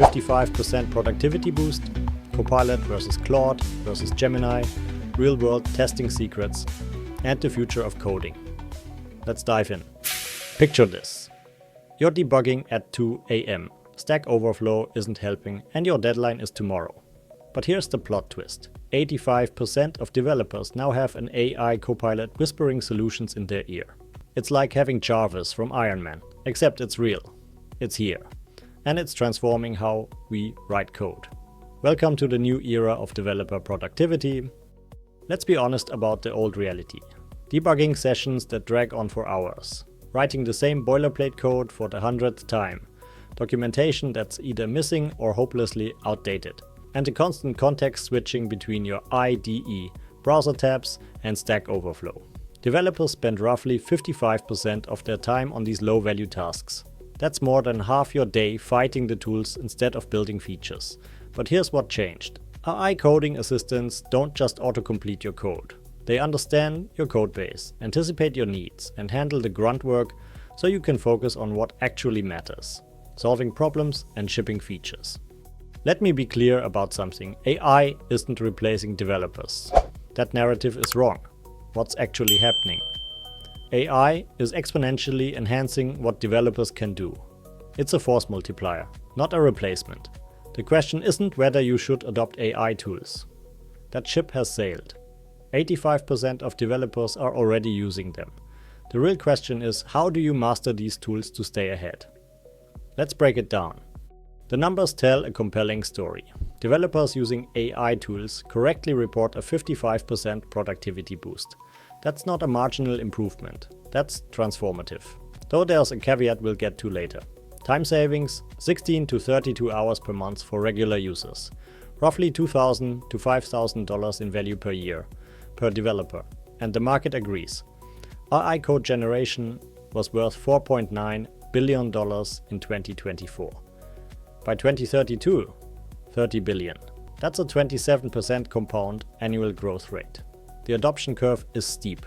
55% productivity boost, Copilot versus Claude versus Gemini, real-world testing secrets, and the future of coding. Let's dive in. Picture this. You're debugging at 2 a.m. Stack Overflow isn't helping and your deadline is tomorrow. But here's the plot twist. 85% of developers now have an AI Copilot whispering solutions in their ear. It's like having Jarvis from Iron Man, except it's real. It's here. And it's transforming how we write code. Welcome to the new era of developer productivity. Let's be honest about the old reality. Debugging sessions that drag on for hours. Writing the same boilerplate code for the 100th time. Documentation that's either missing or hopelessly outdated. And the constant context switching between your IDE, browser tabs, and Stack Overflow. Developers spend roughly 55% of their time on these low-value tasks. That's more than half your day fighting the tools instead of building features. But here's what changed. AI coding assistants don't just autocomplete your code. They understand your codebase, anticipate your needs, and handle the grunt work so you can focus on what actually matters. Solving problems and shipping features. Let me be clear about something. AI isn't replacing developers. That narrative is wrong. What's actually happening? AI is exponentially enhancing what developers can do. It's a force multiplier, not a replacement. The question isn't whether you should adopt AI tools. That ship has sailed. 85% of developers are already using them. The real question is, how do you master these tools to stay ahead? Let's break it down. The numbers tell a compelling story. Developers using AI tools correctly report a 55% productivity boost. That's not a marginal improvement, that's transformative. Though there's a caveat we'll get to later. Time savings, 16 to 32 hours per month for regular users. Roughly $2,000 to $5,000 in value per year, per developer. And the market agrees. AI code generation was worth $4.9 billion in 2024. By 2032, $30 billion. That's a 27% compound annual growth rate. The adoption curve is steep.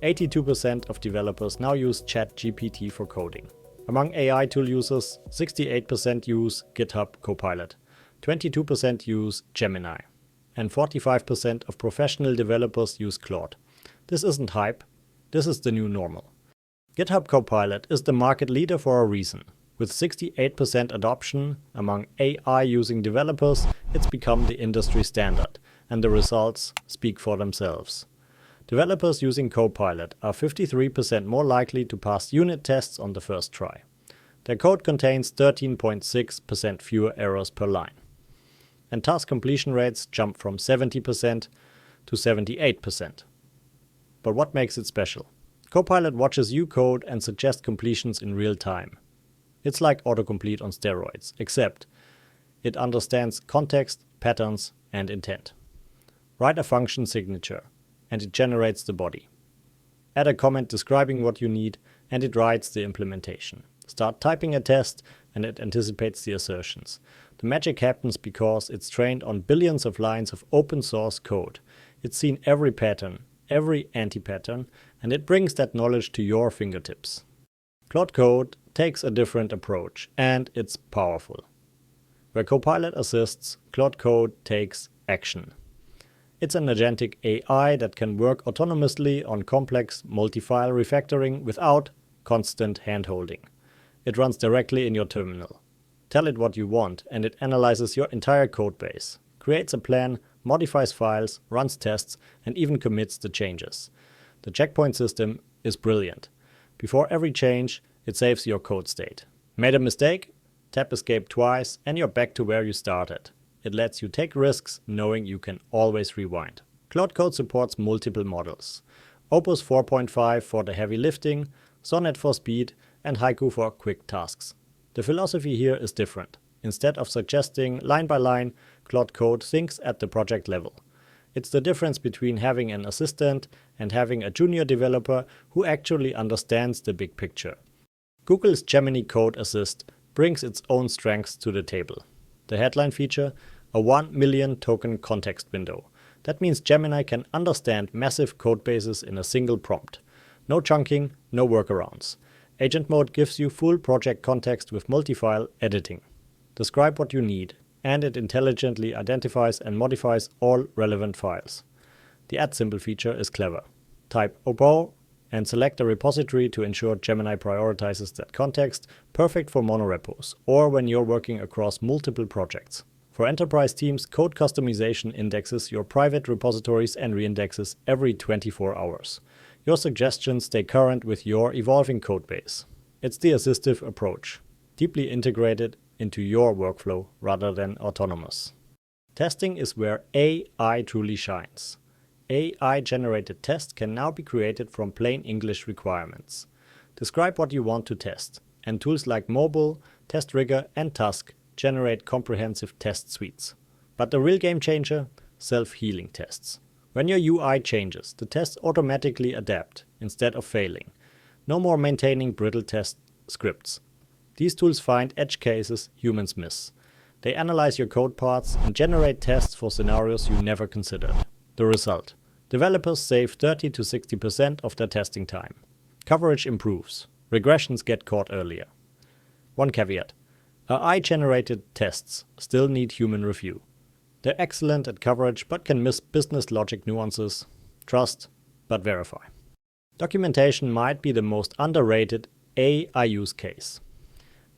82% of developers now use ChatGPT for coding. Among AI tool users, 68% use GitHub Copilot, 22% use Gemini, and 45% of professional developers use Claude. This isn't hype, this is the new normal. GitHub Copilot is the market leader for a reason. With 68% adoption among AI-using developers, it's become the industry standard, and the results speak for themselves. Developers using Copilot are 53% more likely to pass unit tests on the first try. Their code contains 13.6% fewer errors per line. And task completion rates jump from 70% to 78%. But what makes it special? Copilot watches you code and suggests completions in real time. It's like autocomplete on steroids, except it understands context, patterns, and intent. Write a function signature, and it generates the body. Add a comment describing what you need, and it writes the implementation. Start typing a test, and it anticipates the assertions. The magic happens because it's trained on billions of lines of open source code. It's seen every pattern, every anti-pattern, and it brings that knowledge to your fingertips. Claude Code takes a different approach, and it's powerful. Where Copilot assists, Claude Code takes action. It's an agentic AI that can work autonomously on complex multi-file refactoring without constant hand-holding. It runs directly in your terminal. Tell it what you want, and it analyzes your entire codebase, creates a plan, modifies files, runs tests, and even commits the changes. The checkpoint system is brilliant. Before every change, it saves your code state. Made a mistake? Tap escape twice and you're back to where you started. It lets you take risks knowing you can always rewind. Claude Code supports multiple models. Opus 4.5 for the heavy lifting, Sonnet for speed, and Haiku for quick tasks. The philosophy here is different. Instead of suggesting line by line, Claude Code thinks at the project level. It's the difference between having an assistant and having a junior developer who actually understands the big picture. Google's Gemini Code Assist brings its own strengths to the table. The headline feature, a 1 million token context window. That means Gemini can understand massive code bases in a single prompt. No chunking, no workarounds. Agent mode gives you full project context with multi-file editing. describe what you need, and it intelligently identifies and modifies all relevant files. The Add Symbol feature is clever. Type OPO and select a repository to ensure Gemini prioritizes that context, perfect for monorepos or when you're working across multiple projects. For enterprise teams, code customization indexes your private repositories and reindexes every 24 hours. Your suggestions stay current with your evolving codebase. It's the assistive approach, deeply integrated into your workflow rather than autonomous. Testing is where AI truly shines. AI-generated tests can now be created from plain English requirements. Describe what you want to test, and tools like Mobile, Test Rigger, and Task generate comprehensive test suites. But the real game changer? Self-healing tests. When your UI changes, the tests automatically adapt instead of failing. No more maintaining brittle test scripts. These tools find edge cases humans miss. They analyze your code parts and generate tests for scenarios you never considered. The result: developers save 30 to 60% of their testing time. Coverage improves. Regressions get caught earlier. One caveat: AI-generated tests still need human review. They're excellent at coverage but can miss business logic nuances. Trust, but verify. Documentation might be the most underrated AI use case.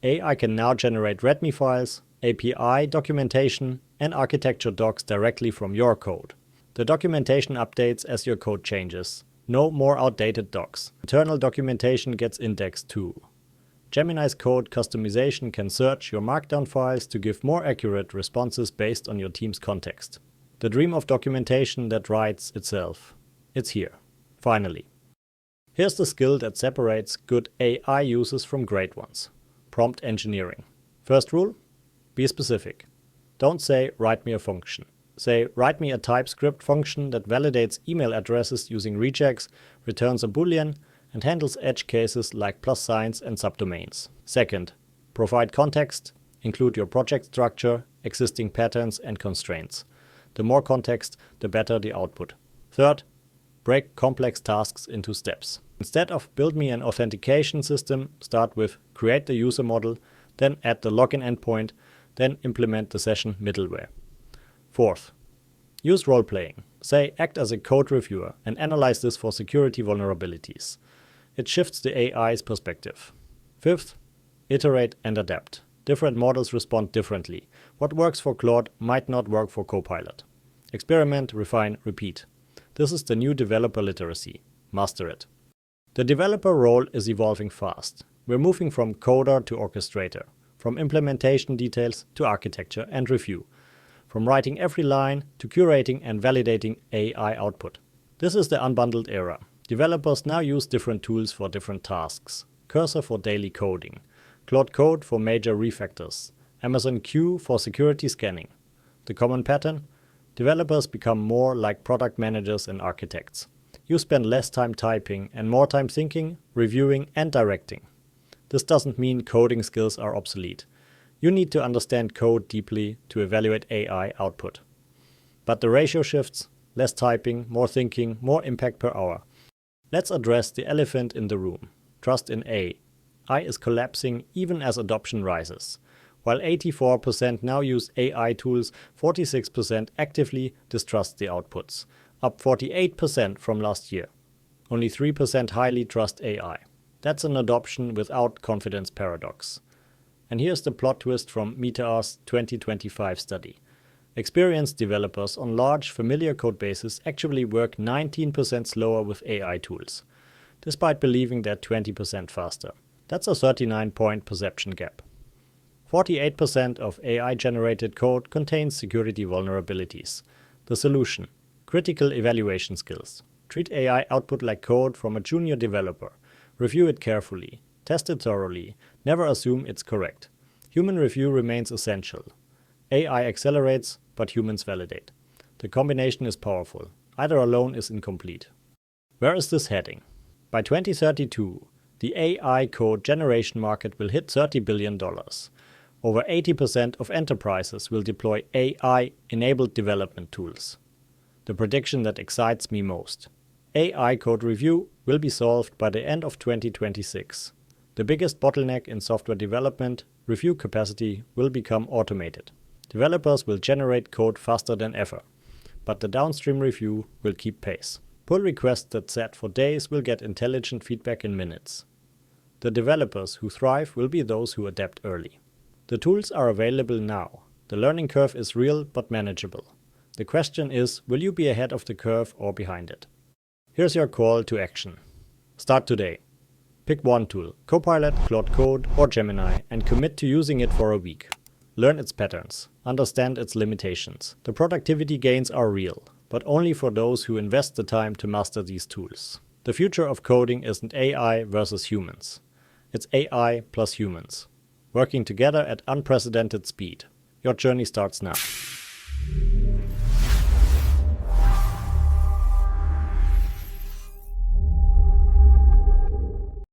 AI can now generate README files, API documentation, and architecture docs directly from your code. The documentation updates as your code changes. No more outdated docs. Internal documentation gets indexed too. Gemini's code customization can search your Markdown files to give more accurate responses based on your team's context. The dream of documentation that writes itself. It's here. Finally. Here's the skill that separates good AI users from great ones. Prompt engineering. First rule: be specific. Don't say, write me a function. Say, write me a TypeScript function that validates email addresses using regex, returns a boolean, and handles edge cases like plus signs and subdomains. Second, provide context. Include your project structure, existing patterns, and constraints. The more context, the better the output. Third, break complex tasks into steps. Instead of build me an authentication system, start with create the user model, then add the login endpoint, then implement the session middleware. Fourth, use role-playing. Say, act as a code reviewer and analyze this for security vulnerabilities. It shifts the AI's perspective. Fifth, iterate and adapt. Different models respond differently. What works for Claude might not work for Copilot. Experiment, refine, repeat. This is the new developer literacy. Master it. The developer role is evolving fast. We're moving from coder to orchestrator, from implementation details to architecture and review, from writing every line to curating and validating AI output. This is the unbundled era. Developers now use different tools for different tasks. Cursor for daily coding, Claude Code for major refactors, Amazon Q for security scanning. The common pattern? Developers become more like product managers and architects. You spend less time typing and more time thinking, reviewing, and directing. This doesn't mean coding skills are obsolete. You need to understand code deeply to evaluate AI output. But the ratio shifts: less typing, more thinking, more impact per hour. Let's address the elephant in the room. Trust in AI is collapsing even as adoption rises. While 84% now use AI tools, 46% actively distrust the outputs, up 48% from last year. Only 3% highly trust AI. That's an adoption without confidence paradox. And here's the plot twist from Meteor's 2025 study. Experienced developers on large, familiar codebases actually work 19% slower with AI tools, despite believing they're 20% faster. That's a 39-point perception gap. 48% of AI-generated code contains security vulnerabilities. The solution: critical evaluation skills. Treat AI output like code from a junior developer. Review it carefully. Test it thoroughly. Never assume it's correct. Human review remains essential. AI accelerates, but humans validate. The combination is powerful. Either alone is incomplete. Where is this heading? By 2032, the AI code generation market will hit $30 billion. Over 80% of enterprises will deploy AI-enabled development tools. The prediction that excites me most: AI code review will be solved by the end of 2026. The biggest bottleneck in software development, review capacity, will become automated. Developers will generate code faster than ever, but the downstream review will keep pace. Pull requests that sat for days will get intelligent feedback in minutes. The developers who thrive will be those who adapt early. The tools are available now. The learning curve is real but manageable. The question is, will you be ahead of the curve or behind it? Here's your call to action. Start today. Pick one tool, Copilot, Claude Code, or Gemini, and commit to using it for a week. Learn its patterns. Understand its limitations. The productivity gains are real, but only for those who invest the time to master these tools. The future of coding isn't AI versus humans. It's AI plus humans, working together at unprecedented speed. Your journey starts now.